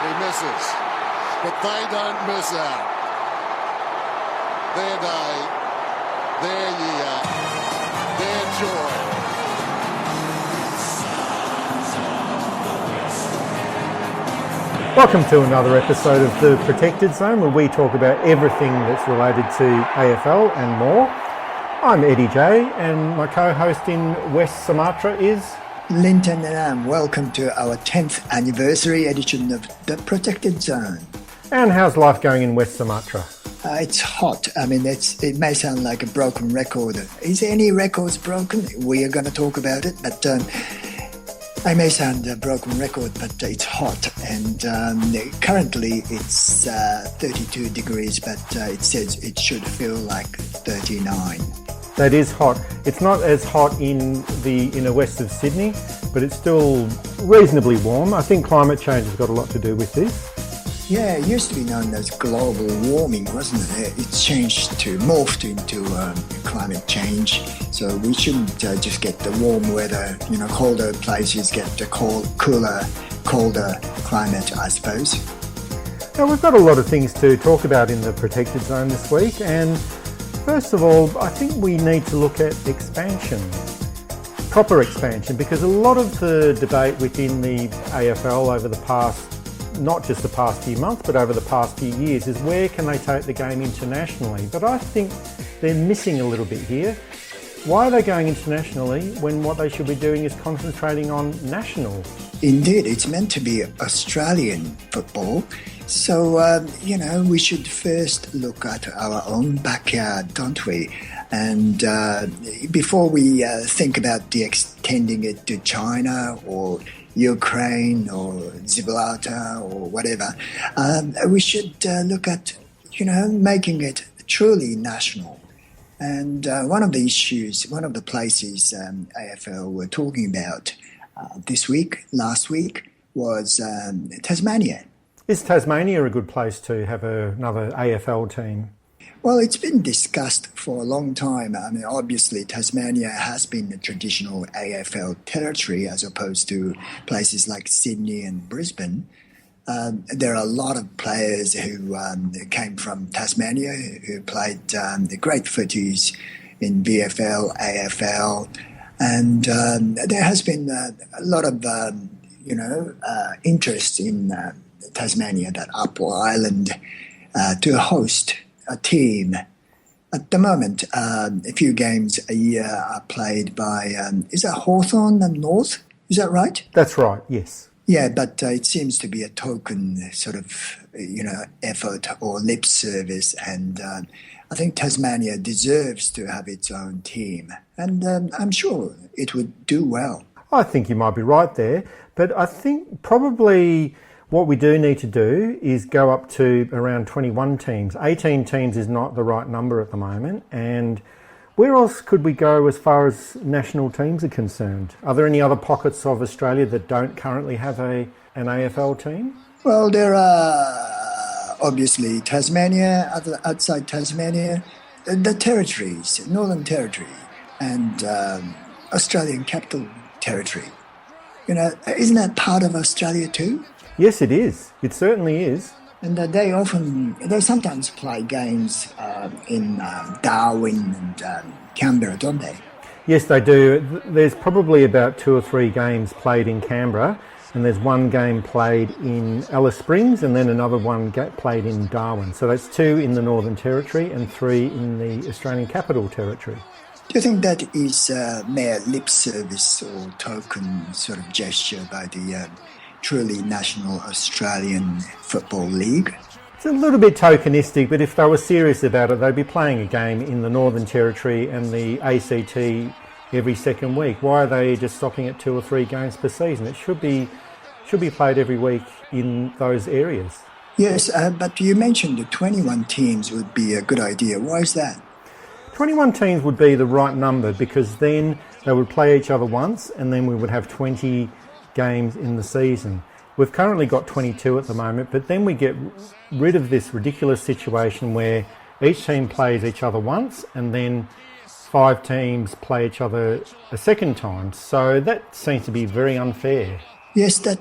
He misses. But they don't miss out. Their day, their year, their joy. Welcome to another episode of The Protected Zone, where we talk about everything that's related to AFL and more. I'm Eddie J, and my co-host in West Sumatra is... Linton and welcome to our 10th anniversary edition of The Protected Zone. And how's life going in West Sumatra? It's hot. I mean, it may sound like a broken record. Is any records broken? We are going to talk about it, but I may sound a broken record, but it's hot. And currently it's 32 degrees, but it says it should feel like 39. That is hot. It's not as hot in the inner west of Sydney, but it's still reasonably warm. I think climate change has got a lot to do with this. Yeah, it used to be known as global warming, wasn't it? It's morphed into climate change. So we shouldn't just get the warm weather, colder places get the colder climate, I suppose. Now, we've got a lot of things to talk about in the Protected Zone this week, and first of all, I think we need to look at expansion, proper expansion, because a lot of the debate within the AFL over the past, not just the past few months, but over the past few years, is where can they take the game internationally? But I think they're missing a little bit here. Why are they going internationally when what they should be doing is concentrating on national? Indeed, it's meant to be Australian football. So, we should first look at our own backyard, don't we? And before we think about extending it to China or Ukraine or Gibraltar or whatever, we should look at, making it truly national. And one of the places AFL were talking about last week, was Tasmania. Is Tasmania a good place to have another AFL team? Well, it's been discussed for a long time. I mean, obviously, Tasmania has been the traditional AFL territory as opposed to places like Sydney and Brisbane. There are a lot of players who came from Tasmania who played the great footies in VFL, AFL, and there has been a lot of, interest in Tasmania, that upper island, to host a team. At the moment, a few games a year are played by, is that Hawthorn and North? Is that right? That's right, yes. Yeah, but it seems to be a token sort of, effort or lip service. And I think Tasmania deserves to have its own team. And I'm sure it would do well. I think you might be right there. But I think probably what we do need to do is go up to around 21 teams. 18 teams is not the right number at the moment. And where else could we go as far as national teams are concerned? Are there any other pockets of Australia that don't currently have an AFL team? Well, there are obviously Tasmania, outside Tasmania, the territories, Northern Territory and Australian Capital Territory. Isn't that part of Australia too? Yes, it is. It certainly is. And they sometimes play games in Darwin and Canberra, don't they? Yes, they do. There's probably about 2 or 3 games played in Canberra, and there's one game played in Alice Springs, and then another one played in Darwin. So that's 2 in the Northern Territory and 3 in the Australian Capital Territory. Do you think that is mere lip service or token sort of gesture by the truly national Australian Football League? It's a little bit tokenistic, but if they were serious about it, they'd be playing a game in the Northern Territory and the ACT every second week. Why are they just stopping at 2 or 3 games per season? It should be played every week in those areas. Yes, but you mentioned that 21 teams would be a good idea. Why is that? 21 teams would be the right number, because then they would play each other once and then we would have 20 games in the season. We've currently got 22 at the moment, but then we get rid of this ridiculous situation where each team plays each other once and then 5 teams play each other a second time. So that seems to be very unfair. Yes, that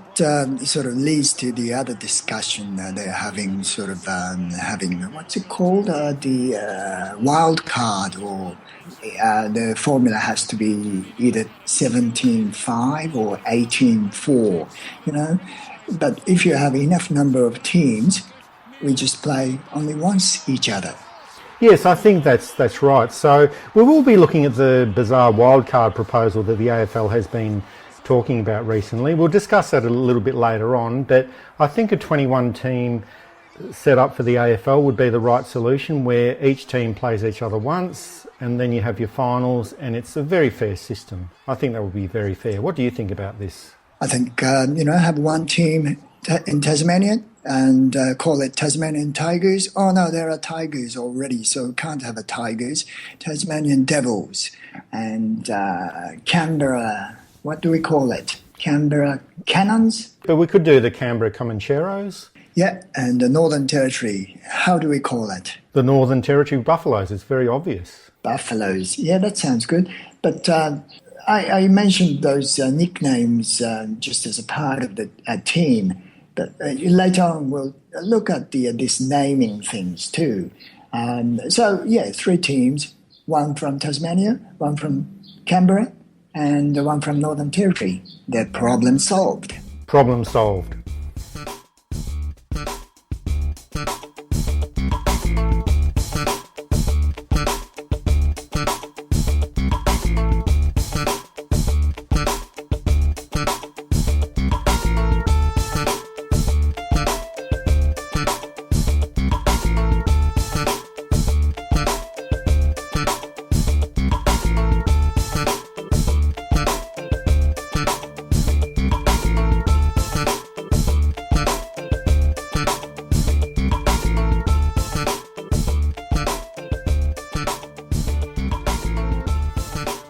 sort of leads to the other discussion they're having, sort of having, what's it called, the wild card, or the formula has to be either 17-5 or 18-4, you know. But if you have enough number of teams, we just play only once each other. Yes, I think that's right. So we will be looking at the bizarre wildcard proposal that the AFL has been talking about recently. We'll discuss that a little bit later on, but I think a 21 team set up for the AFL would be the right solution, where each team plays each other once and then you have your finals, and it's a very fair system. I think that would be very fair. What do you think about this? I think, have one team in Tasmania and call it Tasmanian Tigers. Oh no, there are Tigers already, so can't have a Tigers. Tasmanian Devils and Canberra, what do we call it? Canberra Cannons? But we could do the Canberra Comancheros. Yeah, and the Northern Territory, how do we call it? The Northern Territory Buffaloes, it's very obvious. Buffaloes, yeah, that sounds good. But I mentioned those nicknames just as a part of the team. But later on, we'll look at these naming things too. So, yeah, 3 teams, one from Tasmania, one from Canberra, and one from Northern Territory. They're problem solved. Problem solved.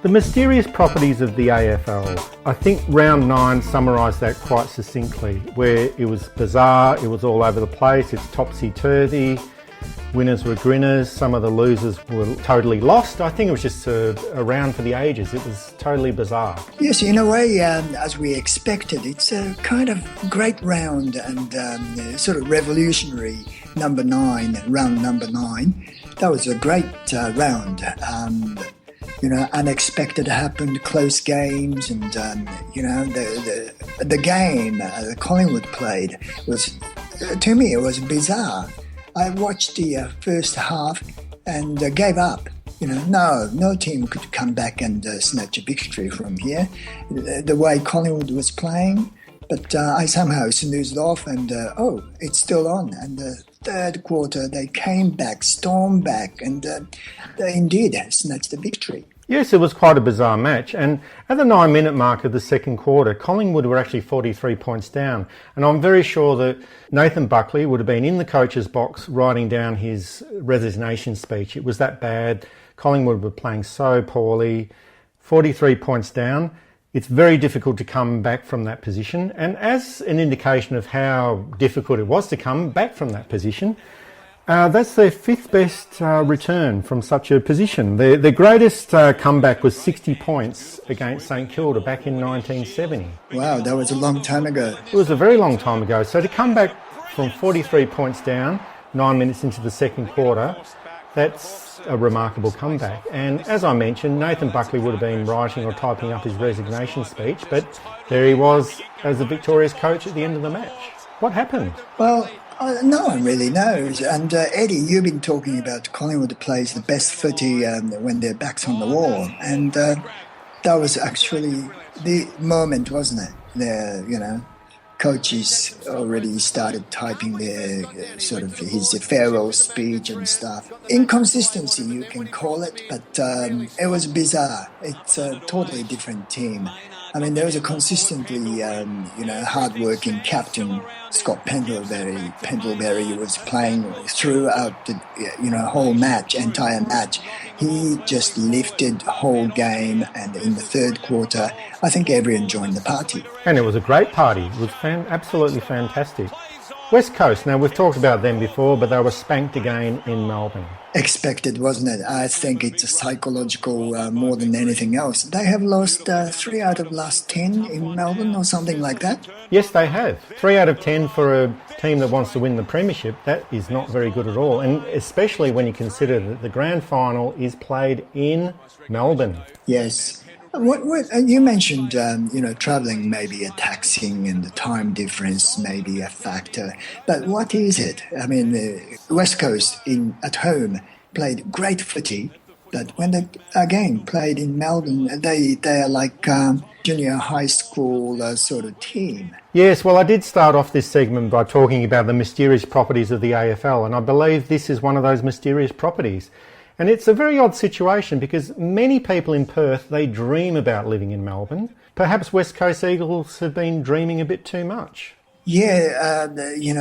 The mysterious properties of the AFL. I think round 9 summarised that quite succinctly, where it was bizarre, it was all over the place, it's topsy-turvy, winners were grinners, some of the losers were totally lost. I think it was just a round for the ages. It was totally bizarre. Yes, in a way, as we expected, it's a kind of great round and sort of revolutionary round number 9. That was a great round. Unexpected happened, close games, and the game that Collingwood played was, to me, it was bizarre. I watched the first half and gave up. No team could come back and snatch a victory from here. The way Collingwood was playing, but I somehow snoozed off, and it's still on. And the third quarter, they came back, stormed back, and they indeed snatched the victory. Yes, it was quite a bizarre match, and at the 9-minute mark of the second quarter, Collingwood were actually 43 points down, and I'm very sure that Nathan Buckley would have been in the coach's box writing down his resignation speech. It was that bad. Collingwood were playing so poorly, 43 points down. It's very difficult to come back from that position, and as an indication of how difficult it was to come back from that position, that's their 5th best return from such a position. Their greatest comeback was 60 points against St Kilda back in 1970. Wow, that was a long time ago. It was a very long time ago. So to come back from 43 points down, 9 minutes into the second quarter, that's a remarkable comeback. And as I mentioned, Nathan Buckley would have been writing or typing up his resignation speech, but there he was as the victorious coach at the end of the match. What happened? Well, no one really knows. And Eddie, you've been talking about Collingwood plays the best footy when their back's on the wall. And that was actually the moment, wasn't it? Coaches already started typing their sort of his farewell speech and stuff. Inconsistency, you can call it, but it was bizarre. It's a totally different team. I mean, there was a consistently, hard-working captain, Scott Pendlebury. Pendlebury was playing throughout the, whole match, entire match. He just lifted the whole game, and in the third quarter, I think everyone joined the party. And it was a great party. It was absolutely fantastic. West Coast, now we've talked about them before, but they were spanked again in Melbourne. Expected, wasn't it? I think it's a psychological more than anything else. They have lost 3 out of last 10 in Melbourne or something like that. Yes, they have. 3 out of 10 for a team that wants to win the premiership. That is not very good at all, and especially when you consider that the grand final is played in Melbourne. Yes. What you mentioned, travelling may be a taxing and the time difference may be a factor. But what is it? I mean, the West Coast at home played great footy, but when they again played in Melbourne, they are like junior high school sort of team. Yes, well, I did start off this segment by talking about the mysterious properties of the AFL, and I believe this is one of those mysterious properties. And it's a very odd situation because many people in Perth, they dream about living in Melbourne. Perhaps West Coast Eagles have been dreaming a bit too much. Yeah,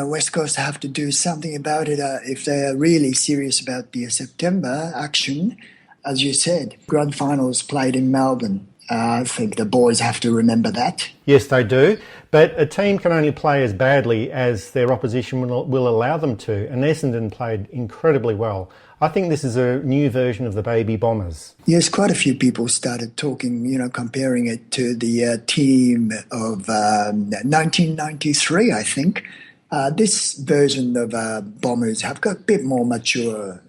West Coast have to do something about it if they are really serious about the September action. As you said, grand finals played in Melbourne. I think the boys have to remember that. Yes, they do. But a team can only play as badly as their opposition will allow them to. And Essendon played incredibly well. I think this is a new version of the Baby Bombers. Yes, quite a few people started talking, comparing it to the team of 1993, I think. This version of Bombers have got a bit more mature,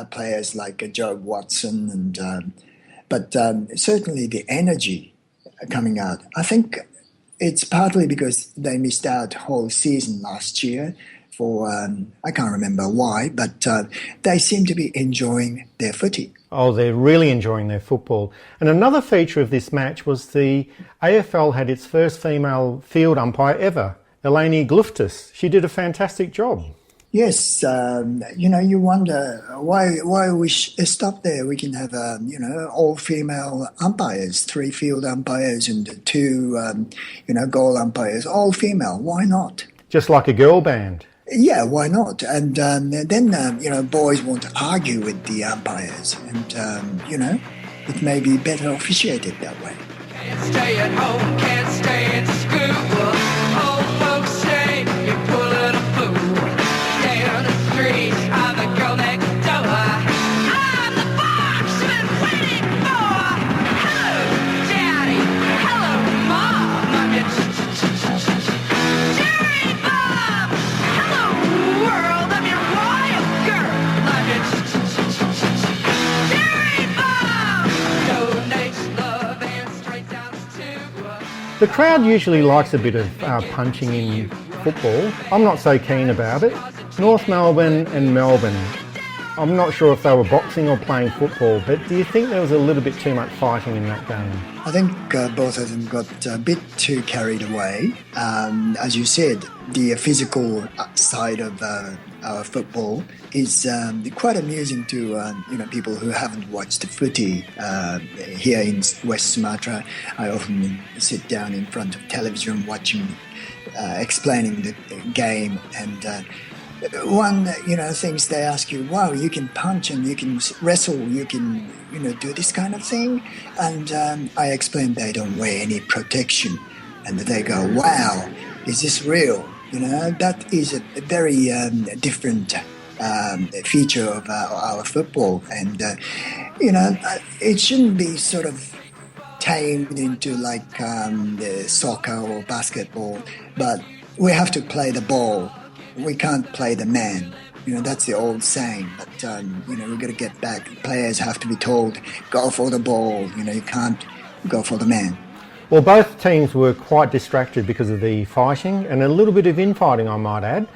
players like Joe Watson, but certainly the energy coming out. I think it's partly because they missed out whole season last year. For I can't remember why, but they seem to be enjoying their footy. Oh, they're really enjoying their football. And another feature of this match was the AFL had its first female field umpire ever, Eleni Gluftis. She did a fantastic job. Yes, you wonder why we stop there. We can have all female umpires, 3 field umpires and 2 goal umpires, all female. Why not? Just like a girl band. Yeah, why not? And then, boys want to argue with the umpires and, it may be better officiated that way. Can't stay at home, can't stay in school. Old folks say you're pulling a fool. Stay on the street, I'm the girl next door. I'm the box you've been waiting for. Hello, Daddy. Hello, Mom. I'm your Jerry Bob. Hello, world. I'm your wild girl. I'm your Jerry Bob. Donates love and straight down to The crowd usually likes a bit of punching in football. I'm not so keen about it. North Melbourne and Melbourne, I'm not sure if they were boxing or playing football, but do you think there was a little bit too much fighting in that game? I think both of them got a bit too carried away. As you said, the physical side of our football is quite amusing to people who haven't watched the footy here in West Sumatra. I often sit down in front of television watching, explaining the game, and one things they ask you, wow, you can punch and you can wrestle, you can do this kind of thing, and I explain they don't wear any protection, and they go, wow, is this real? That is a very different feature of our football, and it shouldn't be sort of tamed into like soccer or basketball, but we have to play the ball. We can't play the man. That's the old saying. But, we've got to get back. Players have to be told, go for the ball. You can't go for the man. Well, both teams were quite distracted because of the fighting and a little bit of infighting, I might add.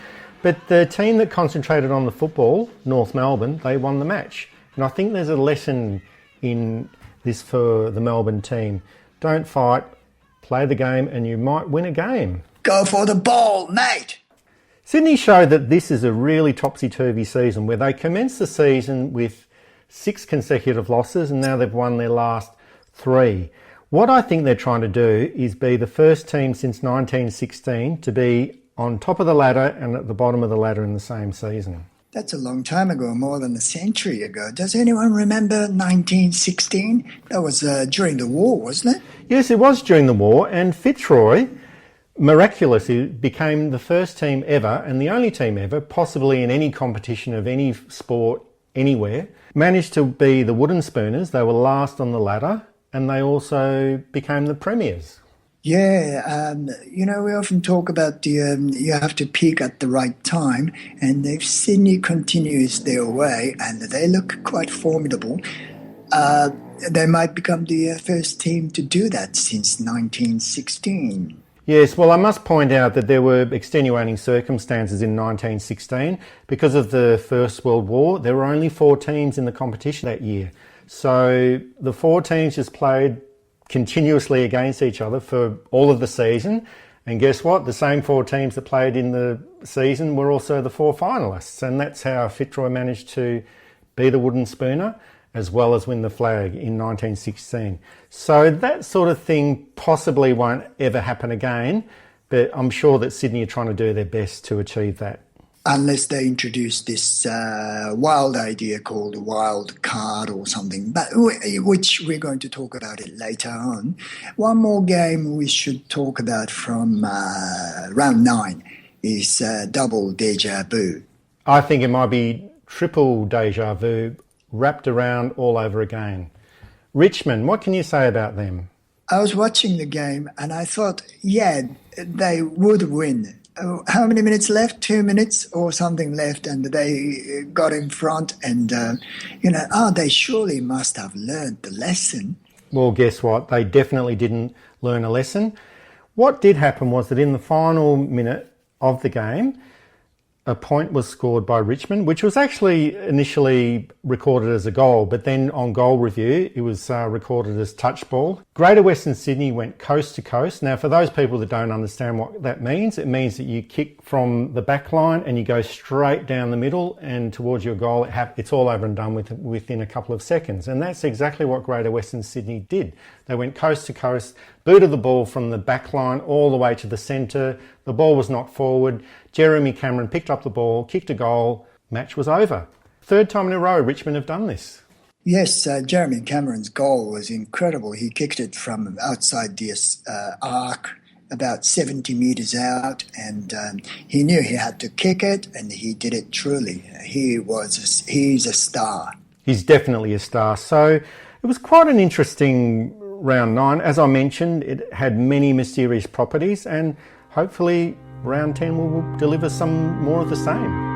But the team that concentrated on the football, North Melbourne, they won the match. And I think there's a lesson in this for the Melbourne team. Don't fight, play the game, and you might win a game. Go for the ball, mate! Sydney showed that this is a really topsy-turvy season where they commenced the season with 6 consecutive losses and now they've won their last 3. What I think they're trying to do is be the first team since 1916 to be on top of the ladder and at the bottom of the ladder in the same season. That's a long time ago, more than a century ago. Does anyone remember 1916? That was during the war, wasn't it? Yes, it was during the war, and Fitzroy miraculously became the first team ever, and the only team ever, possibly in any competition of any sport anywhere, managed to be the Wooden Spooners. They were last on the ladder, and they also became the premiers. Yeah, we often talk about you have to peak at the right time, and if Sydney continues their way, and they look quite formidable, they might become the first team to do that since 1916. Yes, well, I must point out that there were extenuating circumstances in 1916. Because of the First World War, there were only 4 teams in the competition that year. So the 4 teams just played continuously against each other for all of the season. And guess what? The same 4 teams that played in the season were also the 4 finalists. And that's how Fitzroy managed to be the Wooden Spooner, as well as win the flag in 1916. So that sort of thing possibly won't ever happen again, but I'm sure that Sydney are trying to do their best to achieve that. Unless they introduce this wild idea called wild card or something, but which we're going to talk about it later on. One more game we should talk about from round 9 is double deja vu. I think it might be triple deja vu, wrapped around all over again. Richmond, what can you say about them? I was watching the game and I thought, yeah, they would win. How many minutes left? 2 minutes or something left, and they got in front and, they surely must have learned the lesson. Well, guess what? They definitely didn't learn a lesson. What did happen was that in the final minute of the game, a point was scored by Richmond, which was actually initially recorded as a goal, but then on goal review, it was recorded as touch ball. Greater Western Sydney went coast to coast. Now, for those people that don't understand what that means, it means that you kick from the back line and you go straight down the middle and towards your goal. It's all over and done within a couple of seconds. And that's exactly what Greater Western Sydney did. They went coast to coast, booted the ball from the back line all the way to the centre. The ball was knocked forward. Jeremy Cameron picked up the ball, kicked a goal. Match was over. 3rd time in a row Richmond have done this. Yes, Jeremy Cameron's goal was incredible. He kicked it from outside the arc, about 70 metres out, and he knew he had to kick it, and he did it truly. He's a star. He's definitely a star. So it was quite an interesting round 9. As I mentioned, it had many mysterious properties, and hopefully round 10 will deliver some more of the same.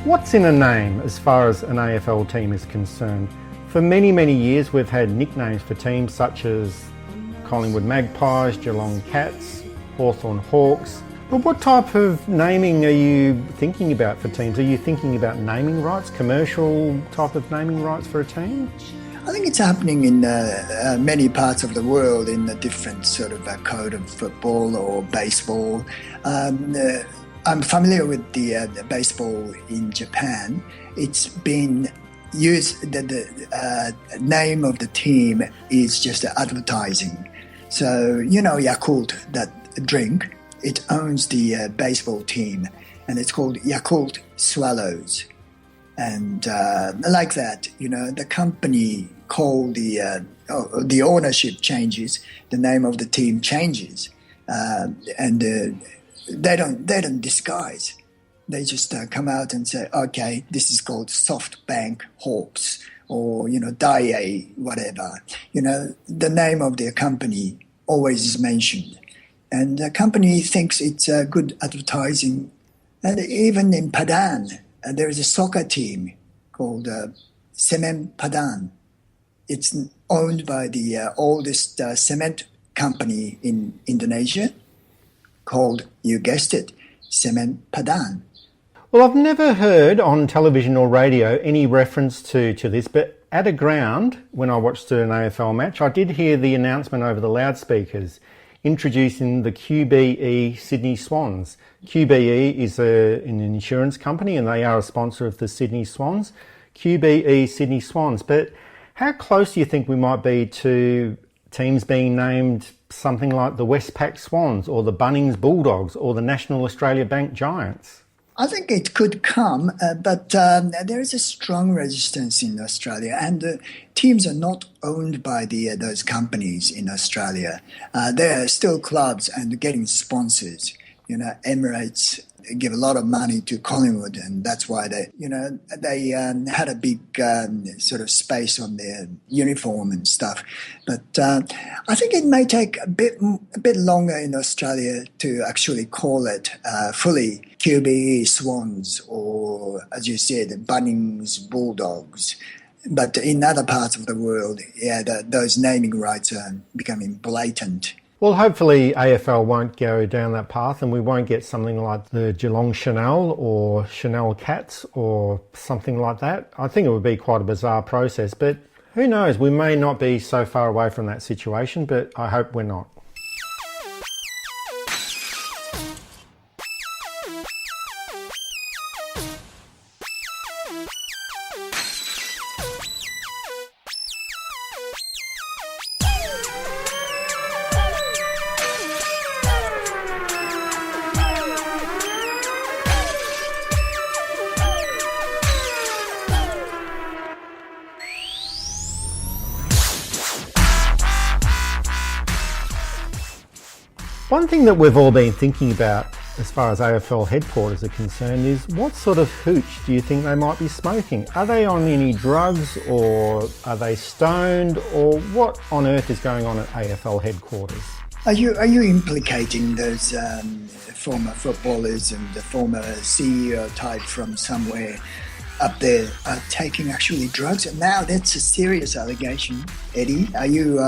What's in a name as far as an AFL team is concerned? For many, many years we've had nicknames for teams such as Collingwood Magpies, Geelong Cats, Hawthorn Hawks. But what type of naming are you thinking about for teams? Are you thinking about naming rights, commercial type of naming rights for a team? I think it's happening in many parts of the world in a different sort of code of football or baseball. I'm familiar with the baseball in Japan. It's been used, the name of the team is just advertising. So, Yakult, that drink, it owns the baseball team, and it's called Yakult Swallows. And like that, the company called the ownership changes, the name of the team changes, and they don't disguise. They just come out and say, okay, this is called SoftBank Hawks, or Daiei, whatever. The name of their company always is mentioned, and the company thinks it's good advertising. And even in Padang, there is a soccer team called Cement Padang. It's owned by the oldest cement company in Indonesia called, you guessed it, Cement Padang. Well, I've never heard on television or radio any reference to this, but at a ground, when I watched an AFL match, I did hear the announcement over the loudspeakers introducing the QBE Sydney Swans. QBE is an insurance company and they are a sponsor of the Sydney Swans. QBE Sydney Swans. But how close do you think we might be to teams being named something like the Westpac Swans or the Bunnings Bulldogs or the National Australia Bank Giants? I think it could come, but there is a strong resistance in Australia, and teams are not owned by those companies in Australia. They are still clubs and getting sponsors. Emirates give a lot of money to Collingwood, and that's why they had a big sort of space on their uniform and stuff. But I think it may take a bit longer in Australia to actually call it fully QBE Swans or, as you said, Bunnings Bulldogs. But in other parts of the world, those naming rights are becoming blatant. Well, hopefully AFL won't go down that path and we won't get something like the Geelong Chanel or Chanel Cats or something like that. I think it would be quite a bizarre process, but who knows? We may not be so far away from that situation, but I hope we're not. One thing that we've all been thinking about as far as AFL headquarters are concerned is what sort of hooch do you think they might be smoking? Are they on any drugs or are they stoned or what on earth is going on at AFL headquarters? Are you implicating those former footballers and the former CEO type from somewhere up there taking actually drugs? And now that's a serious allegation, Eddie. Are you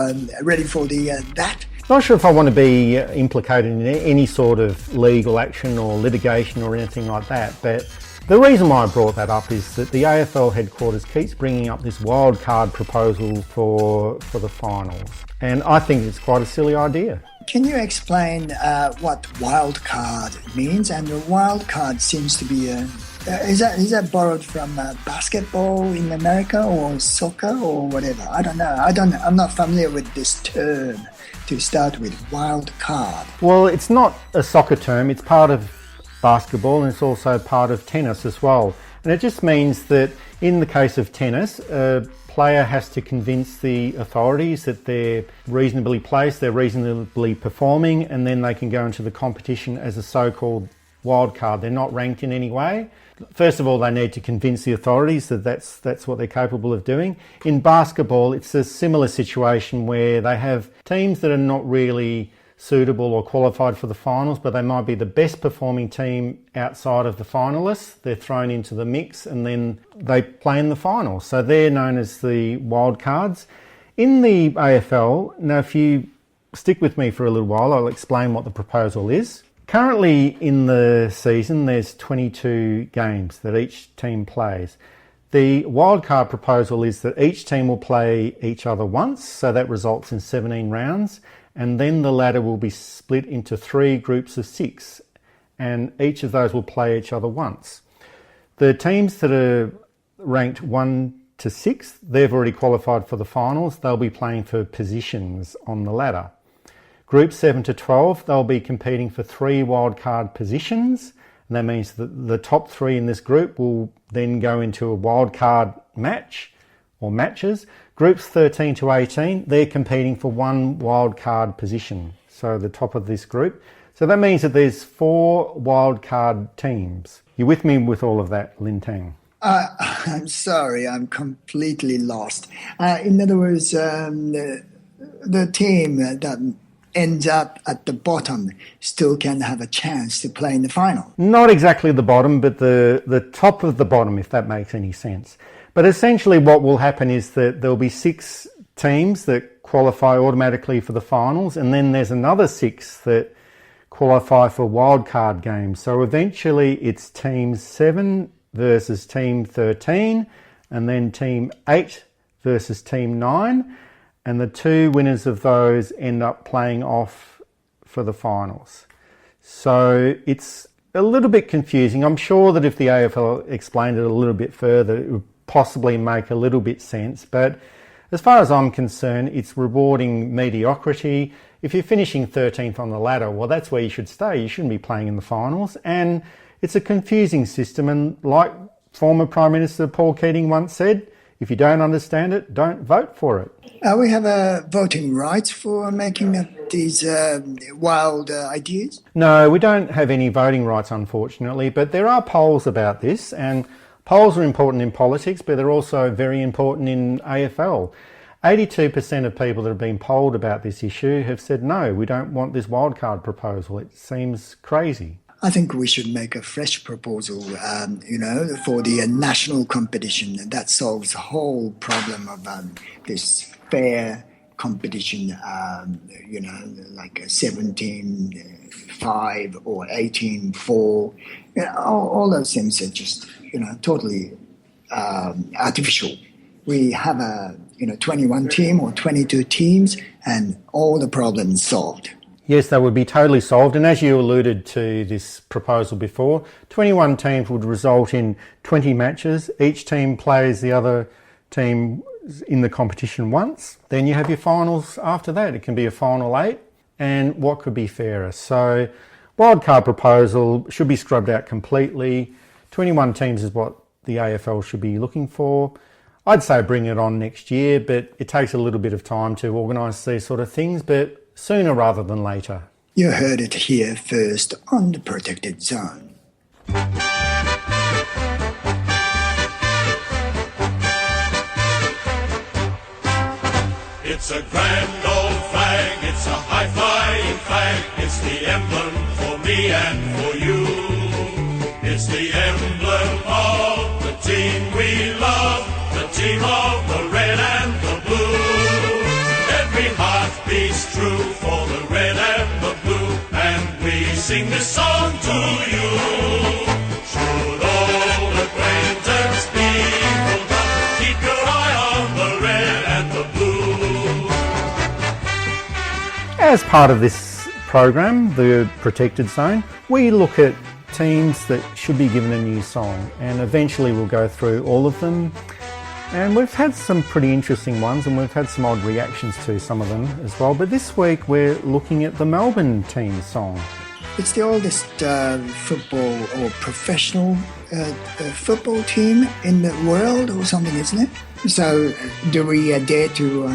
ready for that? Not sure if I want to be implicated in any sort of legal action or litigation or anything like that, but the reason why I brought that up is that the AFL headquarters keeps bringing up this wild card proposal for the finals, and I think it's quite a silly idea. Can you explain what wild card means? And the wild card seems to be is that borrowed from basketball in America or soccer or whatever? I don't know. I'm not familiar with this term. To start with, wild card. Well, it's not a soccer term. It's part of basketball and it's also part of tennis as well. And it just means that in the case of tennis, a player has to convince the authorities that they're reasonably placed, they're reasonably performing, and then they can go into the competition as a so-called wild card. They're not ranked in any way. First of all, they need to convince the authorities that that's what they're capable of doing. In basketball, it's a similar situation where they have teams that are not really suitable or qualified for the finals, but they might be the best performing team outside of the finalists. They're thrown into the mix and then they play in the finals. So they're known as the wild cards. In the AFL, now if you stick with me for a little while, I'll explain what the proposal is. Currently in the season, there's 22 games that each team plays. The wildcard proposal is that each team will play each other once, so that results in 17 rounds, and then the ladder will be split into 3 groups of 6, and each of those will play each other once. The teams that are ranked 1 to 6, they've already qualified for the finals. They'll be playing for positions on the ladder. Group 7 to 12, they'll be competing for 3 wildcard positions. And that means that the top 3 in this group will then go into a wildcard match or matches. Groups 13 to 18, they're competing for 1 wildcard position. So the top of this group. So that means that there's 4 wildcard teams. You with me with all of that, Lin Tang? I'm sorry, I'm completely lost. In other words, the team that ends up at the bottom still can have a chance to play in the final. Not exactly the bottom, but the top of the bottom, if that makes any sense. But essentially what will happen is that there'll be 6 teams that qualify automatically for the finals, and then there's another 6 that qualify for wildcard games. So eventually it's Team 7 versus Team 13, and then Team 8 versus Team 9, and the 2 winners of those end up playing off for the finals. So it's a little bit confusing. I'm sure that if the AFL explained it a little bit further, it would possibly make a little bit sense. But as far as I'm concerned, it's rewarding mediocrity. If you're finishing 13th on the ladder, well, that's where you should stay. You shouldn't be playing in the finals. And it's a confusing system. And like former Prime Minister Paul Keating once said, if you don't understand it, don't vote for it. We have voting rights for making up these wild ideas? No, we don't have any voting rights, unfortunately, but there are polls about this, and polls are important in politics, but they're also very important in AFL. 82% of people that have been polled about this issue have said, no, we don't want this wildcard proposal. It seems crazy. I think we should make a fresh proposal, for the national competition. That solves the whole problem of this fair competition, like a 17-5 or 18-4. All those things are just, totally artificial. We have 21 team or 22 teams and all the problems solved. Yes, they would be totally solved. And as you alluded to this proposal before, 21 teams would result in 20 matches. Each team plays the other team in the competition once. Then you have your finals after that. It can be a final 8. And what could be fairer? So wildcard proposal should be scrubbed out completely. 21 teams is what the AFL should be looking for. I'd say bring it on next year, but it takes a little bit of time to organise these sort of things. But sooner rather than later. You heard it here first on the Protected Zone. It's a grand old flag, it's a high-flying flag, it's the emblem for me and for you. It's the emblem of the team we love, the team of the red and the blue. Every heart beats true for the red and the blue, and we sing this song to you. Should old acquaintance be forgot, keep your eye on the red and the blue. As part of this program, the Protected Zone, we look at teams that should be given a new song, and eventually we'll go through all of them. And we've had some pretty interesting ones, and we've had some odd reactions to some of them as well. But this week we're looking at the Melbourne team song. It's the oldest football or professional football team in the world or something, isn't it? So do we dare to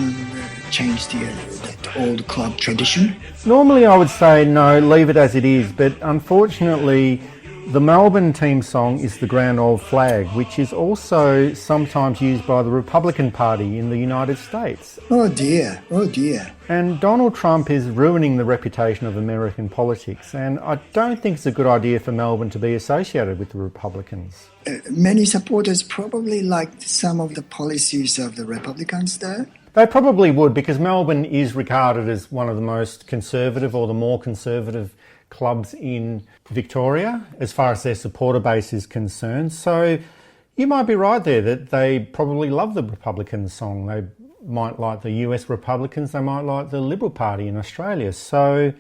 change that old club tradition? Normally I would say no, leave it as it is. But unfortunately, the Melbourne team song is the grand old flag, which is also sometimes used by the Republican Party in the United States. Oh dear, oh dear. And Donald Trump is ruining the reputation of American politics, and I don't think it's a good idea for Melbourne to be associated with the Republicans. Many supporters probably liked some of the policies of the Republicans though. They probably would, because Melbourne is regarded as one of the most conservative or the more conservative clubs in Victoria as far as their supporter base is concerned. So you might be right there that they probably love the Republican song. They might like the US Republicans, they might like the Liberal Party in Australia. So it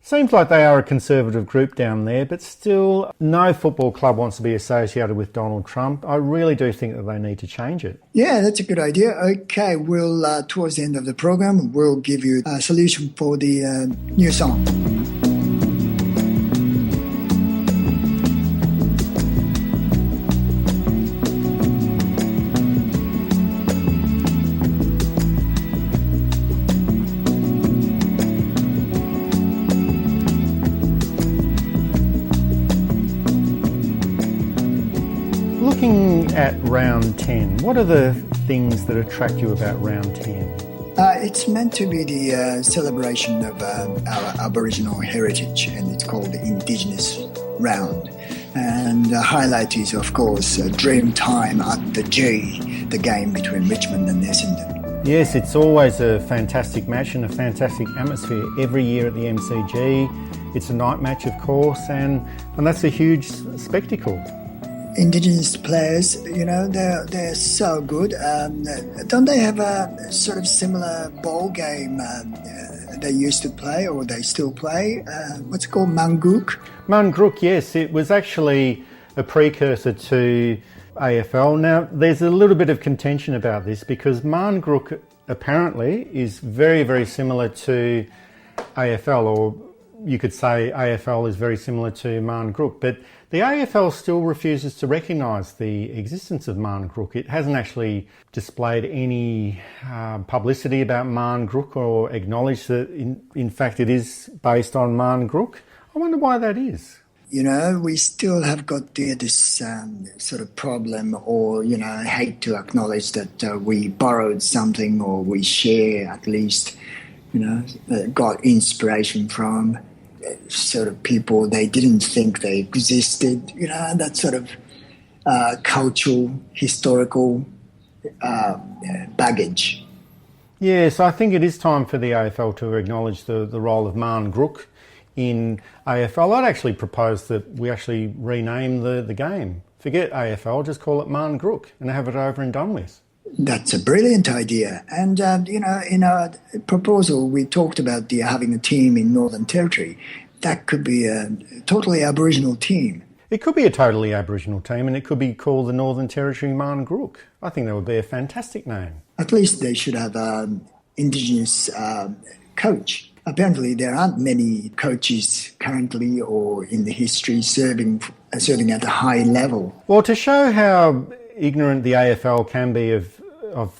seems like they are a conservative group down there, but still no football club wants to be associated with Donald Trump. I really do think that they need to change it. Yeah, that's a good idea. Okay, we'll towards the end of the program, we'll give you a solution for the new song. Looking at round 10, what are the things that attract you about round 10? It's meant to be the celebration of our Aboriginal heritage, and it's called the Indigenous round. And the highlight is, of course, Dream Time at the G. the game between Richmond and Essendon. Yes, it's always a fantastic match and a fantastic atmosphere every year at the MCG. It's a night match, of course, and that's a huge spectacle. Indigenous players, they're so good. Don't they have a sort of similar ball game they used to play, or they still play? What's it called, Marn Grook? Marn Grook, yes. It was actually a precursor to AFL. Now, there's a little bit of contention about this because Marn Grook apparently is very, very similar to AFL, or you could say AFL is very similar to Marn Grook, but the AFL still refuses to recognise the existence of Marn Grook. It hasn't actually displayed any publicity about Marn Grook or acknowledged that in fact it is based on Marn Grook. I wonder why that is. We still have got this sort of problem, or, hate to acknowledge that we borrowed something, or we share at least, got inspiration from sort of people they didn't think they existed, that sort of cultural, historical baggage. Yes, I think it is time for the AFL to acknowledge the role of Marn Grook in AFL. I'd actually propose that we actually rename the game. Forget AFL, just call it Marn Grook and have it over and done with. That's a brilliant idea. And, in our proposal, we talked about having a team in Northern Territory. That could be a totally Aboriginal team. It could be a totally Aboriginal team, and it could be called the Northern Territory Marn Grook. I think that would be a fantastic name. At least they should have an Indigenous coach. Apparently, there aren't many coaches currently or in the history serving at a high level. Well, to show how ignorant the AFL can be of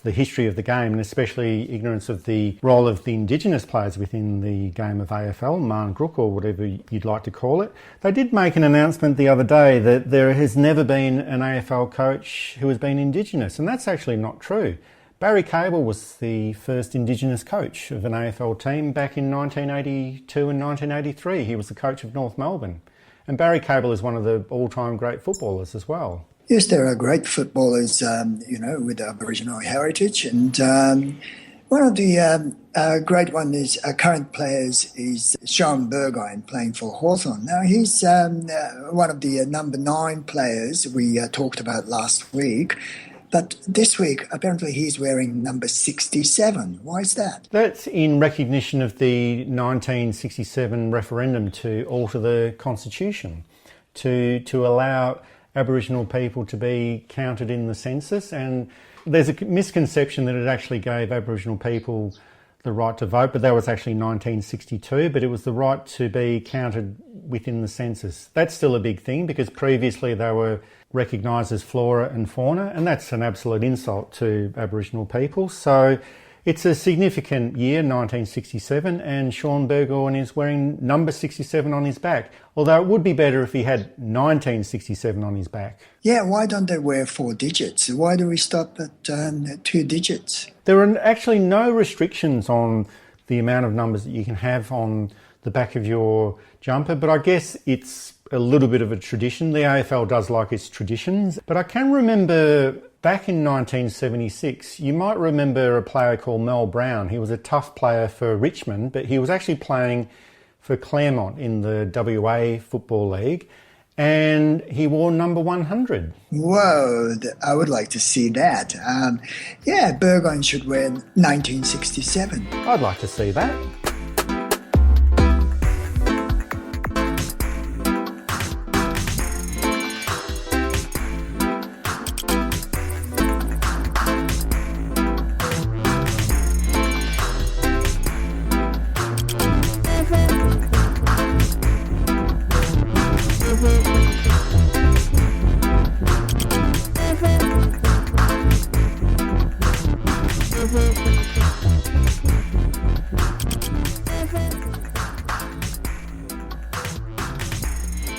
the history of the game, and especially ignorance of the role of the Indigenous players within the game of AFL, Marn Grook or whatever you'd like to call it, they did make an announcement the other day that there has never been an AFL coach who has been Indigenous, and that's actually not true. Barry Cable was the first Indigenous coach of an AFL team back in 1982 and 1983. He was the coach of North Melbourne. And Barry Cable is one of the all-time great footballers as well. Yes, there are great footballers, with Aboriginal heritage. And one of the great current players is Sean Burgoyne, playing for Hawthorn. Now, he's one of the number 9 players we talked about last week. But this week, apparently he's wearing number 67. Why is that? That's in recognition of the 1967 referendum to alter the Constitution, to allow Aboriginal people to be counted in the census. And there's a misconception that it actually gave Aboriginal people the right to vote, but that was actually 1962, but it was the right to be counted within the census. That's still a big thing because previously they were recognised as flora and fauna, and that's an absolute insult to Aboriginal people. So it's a significant year, 1967, and Sean Burgoyne is wearing number 67 on his back, although it would be better if he had 1967 on his back. Yeah, why don't they wear 4 digits? Why do we stop at 2 digits? There are actually no restrictions on the amount of numbers that you can have on the back of your jumper, but I guess it's a little bit of a tradition. The AFL does like its traditions, but I can remember back in 1976, you might remember a player called Mel Brown. He was a tough player for Richmond, but he was actually playing for Claremont in the WA Football League, and he wore number 100. Whoa, I would like to see that. Burgoyne should wear 1967. I'd like to see that.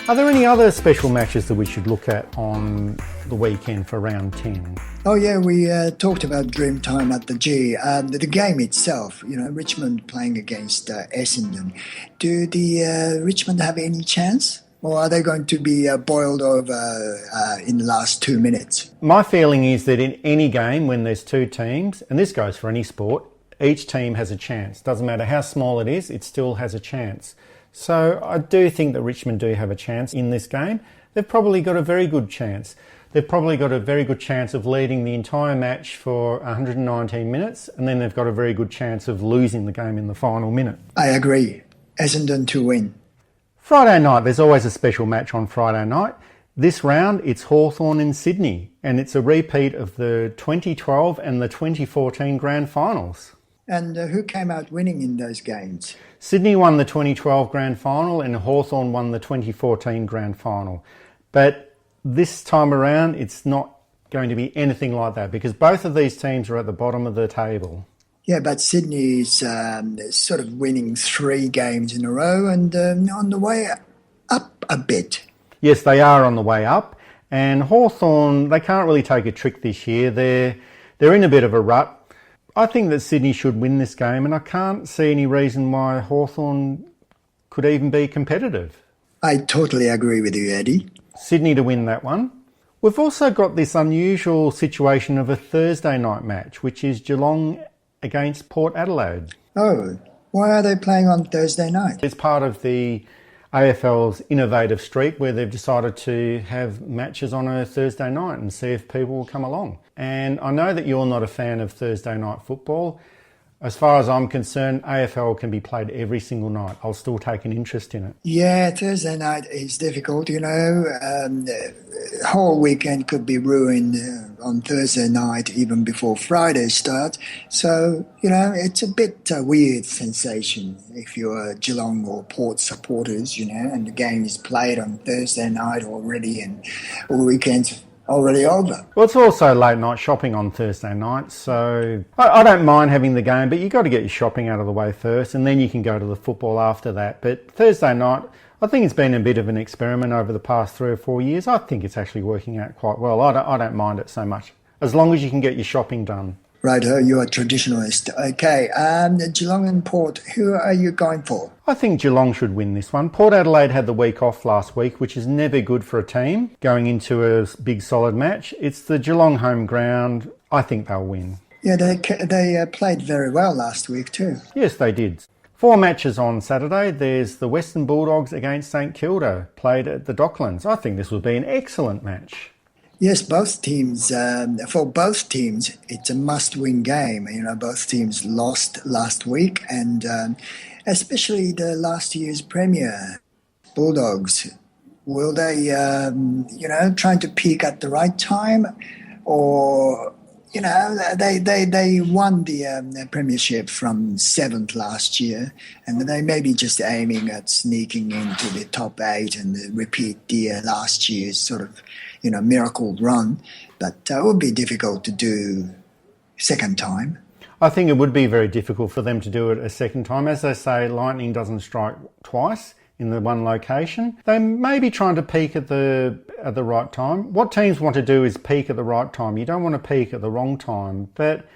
Are there any other special matches that we should look at on the weekend for round 10? Oh yeah, we talked about Dreamtime at the G. The game itself, Richmond playing against Essendon. Do the Richmond have any chance? Or are they going to be boiled over in the last 2 minutes? My feeling is that in any game when there's two teams, and this goes for any sport, each team has a chance. Doesn't matter how small it is, it still has a chance. So I do think that Richmond do have a chance in this game. They've probably got a very good chance. They've probably got a very good chance of leading the entire match for 119 minutes, and then they've got a very good chance of losing the game in the final minute. I agree. Essendon to win. Friday night, there's always a special match on Friday night. This round, it's Hawthorn in Sydney, and it's a repeat of the 2012 and the 2014 grand finals. And who came out winning in those games? Sydney won the 2012 grand final and Hawthorn won the 2014 grand final. But this time around, it's not going to be anything like that because both of these teams are at the bottom of the table. Yeah, but Sydney's sort of winning 3 games in a row and on the way up a bit. Yes, they are on the way up. And Hawthorn, they can't really take a trick this year. They're in a bit of a rut. I think that Sydney should win this game, and I can't see any reason why Hawthorn could even be competitive. I totally agree with you, Eddie. Sydney to win that one. We've also got this unusual situation of a Thursday night match, which is Geelong against Port Adelaide. Oh, why are they playing on Thursday night? It's part of the AFL's innovative streak where they've decided to have matches on a Thursday night and see if people will come along. And I know that you're not a fan of Thursday night football. As far as I'm concerned, AFL can be played every single night. I'll still take an interest in it. Yeah, Thursday night is difficult, you know. The whole weekend could be ruined on Thursday night, even before Friday starts. So, you know, it's a bit weird sensation if you're Geelong or Port supporters, you know, and the game is played on Thursday night already and all weekends already over. Well, it's also late night shopping on Thursday night, so I don't mind having the game, but you've got to get your shopping out of the way first, and then you can go to the football after that. But Thursday night, I think it's been a bit of an experiment over the past 3 or 4 years. I think it's actually working out quite well. I don't mind it so much, as long as you can get your shopping done. Right, you're a traditionalist. Okay, Geelong and Port, who are you going for? I think Geelong should win this one. Port Adelaide had the week off last week, which is never good for a team going into a big solid match. It's the Geelong home ground. I think they'll win. Yeah, they played very well last week too. Yes, they did. 4 matches on Saturday. There's the Western Bulldogs against St Kilda, played at the Docklands. I think this will be an excellent match. Yes, both teams, for both teams, it's a must-win game. You know, both teams lost last week, and especially the last year's Premier Bulldogs. Will they, trying to peak at the right time, or, you know, they won the Premiership from 7th last year, and they may be just aiming at sneaking into the top 8 and repeat the last year's sort of, you know, miracle run, but it would be difficult to do second time. I think it would be very difficult for them to do it a second time. As they say, lightning doesn't strike twice in the one location. They may be trying to peak at the right time. What teams want to do is peak at the right time. You don't want to peak at the wrong time. But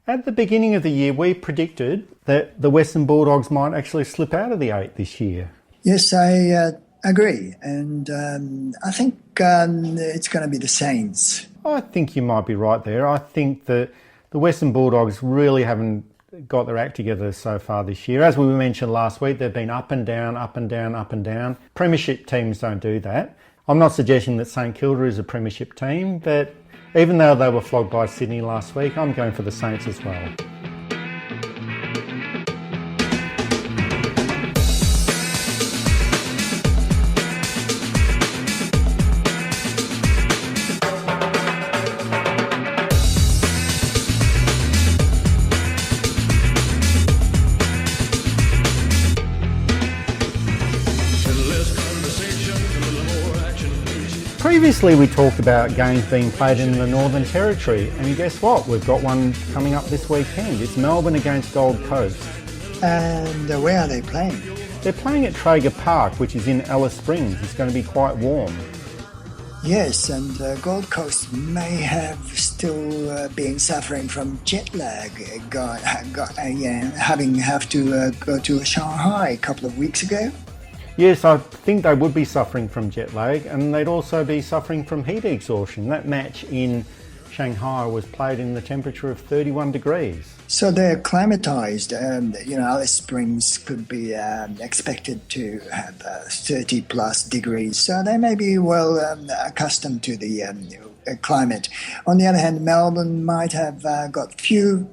at the beginning of the year, we predicted that the Western Bulldogs might actually slip out of the 8 this year. Yes, I agree, and I think it's going to be the Saints. I think you might be right there. I think that the Western Bulldogs really haven't got their act together so far this year. As we mentioned last week, they've been up and down, up and down, up and down. Premiership teams don't do that. I'm not suggesting that St Kilda is a premiership team, but even though they were flogged by Sydney last week, I'm going for the Saints as well. Previously we talked about games being played in the Northern Territory, and guess what? We've got one coming up this weekend. It's Melbourne against Gold Coast. And where are they playing? They're playing at Traeger Park, which is in Alice Springs. It's going to be quite warm. Yes, and Gold Coast may have still been suffering from jet lag, having to go to Shanghai a couple of weeks ago. Yes, I think they would be suffering from jet lag, and they'd also be suffering from heat exhaustion. That match in Shanghai was played in the temperature of 31 degrees. So they're acclimatized. Alice Springs could be expected to have 30 plus degrees. So they may be well accustomed to the climate. On the other hand, Melbourne might have got few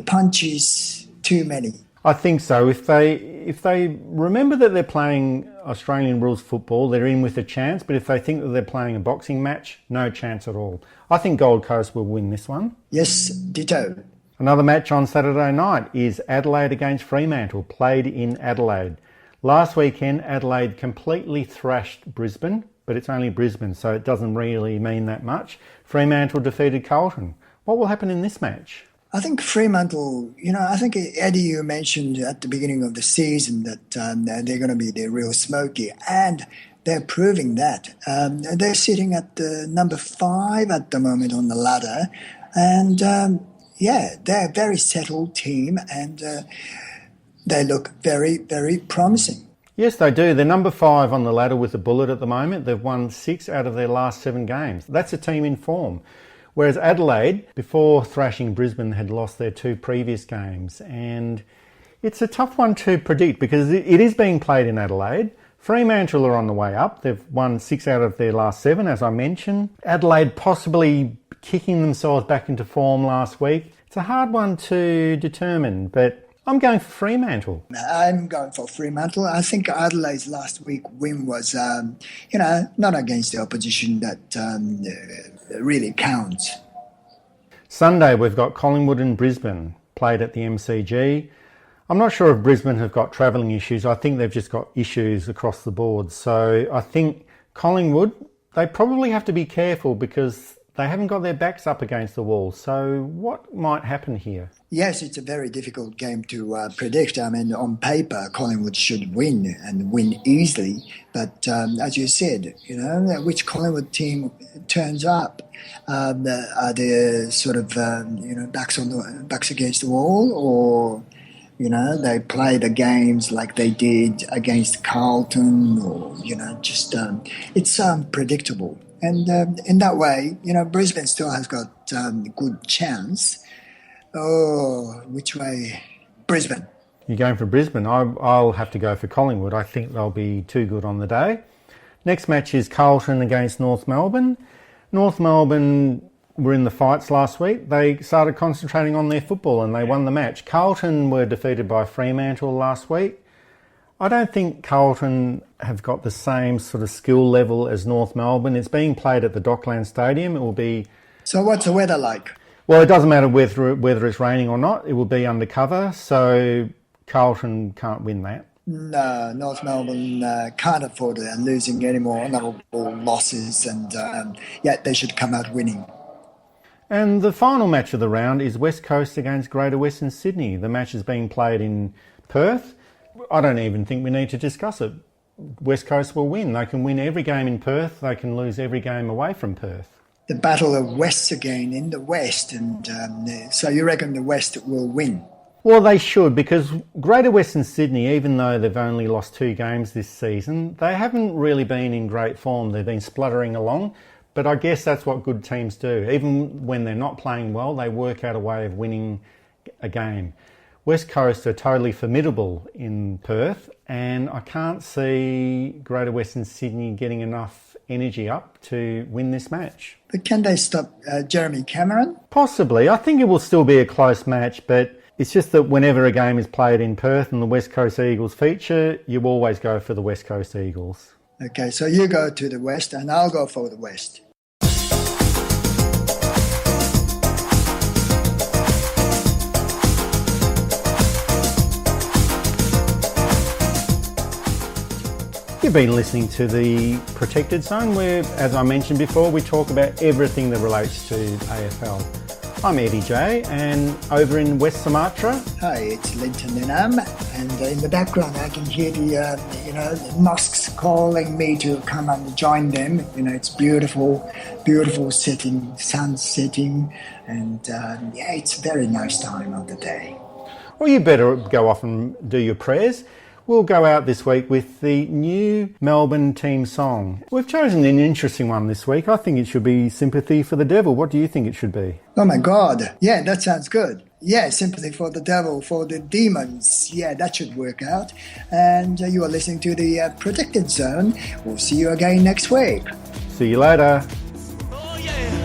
punches too many. I think so. If they remember that they're playing Australian rules football, they're in with a chance. But if they think that they're playing a boxing match, no chance at all. I think Gold Coast will win this one. Yes, ditto. Another match on Saturday night is Adelaide against Fremantle, played in Adelaide. Last weekend, Adelaide completely thrashed Brisbane, but it's only Brisbane, so it doesn't really mean that much. Fremantle defeated Carlton. What will happen in this match? I think Fremantle, I think, Eddie, you mentioned at the beginning of the season that they're going to be the real smoky, and they're proving that. They're sitting at number 5 at the moment on the ladder, and they're a very settled team, and they look very, very promising. Yes, they do. They're number 5 on the ladder with a bullet at the moment. They've won 6 out of their last 7 games. That's a team in form. Whereas Adelaide, before thrashing Brisbane, had lost their 2 previous games. And it's a tough one to predict because it is being played in Adelaide. Fremantle are on the way up. They've won 6 out of their last 7, as I mentioned. Adelaide possibly kicking themselves back into form last week. It's a hard one to determine, but I'm going for Fremantle. I'm going for Fremantle. I think Adelaide's last week win was, not against the opposition that really counts. Sunday, we've got Collingwood and Brisbane, played at the MCG. I'm not sure if Brisbane have got travelling issues. I think they've just got issues across the board. So I think Collingwood, they probably have to be careful because they haven't got their backs up against the wall. So what might happen here? Yes, it's a very difficult game to predict. I mean, on paper, Collingwood should win and win easily. But as you said, which Collingwood team turns up? Are they sort of, backs against the wall, or they play the games like they did against Carlton, or it's unpredictable. And in that way, Brisbane still has got good chance. Oh, which way? Brisbane. You're going for Brisbane. I'll have to go for Collingwood. I think they'll be too good on the day. Next match is Carlton against North Melbourne. North Melbourne were in the fights last week. They started concentrating on their football and they won the match. Carlton were defeated by Fremantle last week. I don't think Carlton have got the same sort of skill level as North Melbourne. It's being played at the Dockland Stadium. It will be... So what's the weather like? Well, it doesn't matter whether it's raining or not. It will be undercover, so Carlton can't win that. No, North Melbourne can't afford losing any more honourable losses, and yet they should come out winning. And the final match of the round is West Coast against Greater Western Sydney. The match is being played in Perth. I don't even think we need to discuss it. West Coast will win. They can win every game in Perth. They can lose every game away from Perth. The battle of Wests again in the West, and so you reckon the West will win? Well, they should, because Greater Western Sydney, even though they've only lost 2 games this season, they haven't really been in great form. They've been spluttering along, but I guess that's what good teams do. Even when they're not playing well, they work out a way of winning a game. West Coast are totally formidable in Perth, and I can't see Greater Western Sydney getting enough energy up to win this match. But can they stop Jeremy Cameron? Possibly. I think it will still be a close match, but it's just that whenever a game is played in Perth and the West Coast Eagles feature, you always go for the West Coast Eagles. Okay, so you go to the West and I'll go for the West. You've been listening to the Protected Zone where, as I mentioned before, we talk about everything that relates to AFL. I'm Eddie J, and over in West Sumatra... Hi, it's Linton Ninam, and in the background I can hear the mosques calling me to come and join them. It's beautiful, beautiful setting, sun setting, and it's a very nice time of the day. Well, you better go off and do your prayers. we'll go out this week with the new Melbourne team song. We've chosen an interesting one this week. I think it should be Sympathy for the Devil. What do you think it should be? Oh my God. Yeah, that sounds good. Yeah, Sympathy for the Devil, for the Demons. Yeah, that should work out. And you are listening to the Protected Zone. We'll see you again next week. See you later. Oh, yeah.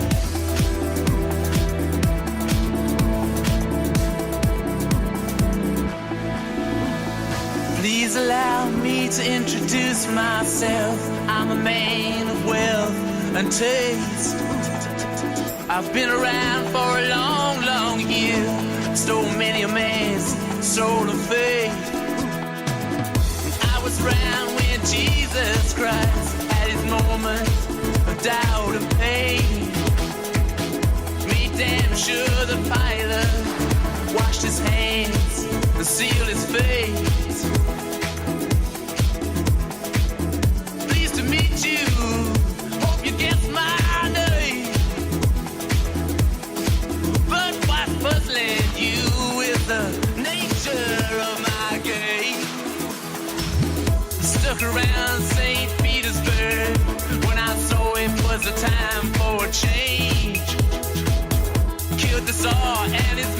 Please allow me to introduce myself. I'm a man of wealth and taste. I've been around for a long, long year. Stole many a man's soul of faith. I was around when Jesus Christ had his moment of doubt and pain. Made damn sure the Pilate washed his hands and sealed his face. Pleased to meet you. Hope you guess my name. But what's puzzling you is the nature of my game. Stuck around St. Petersburg when I saw it was a time for a change. Killed the Tsar and his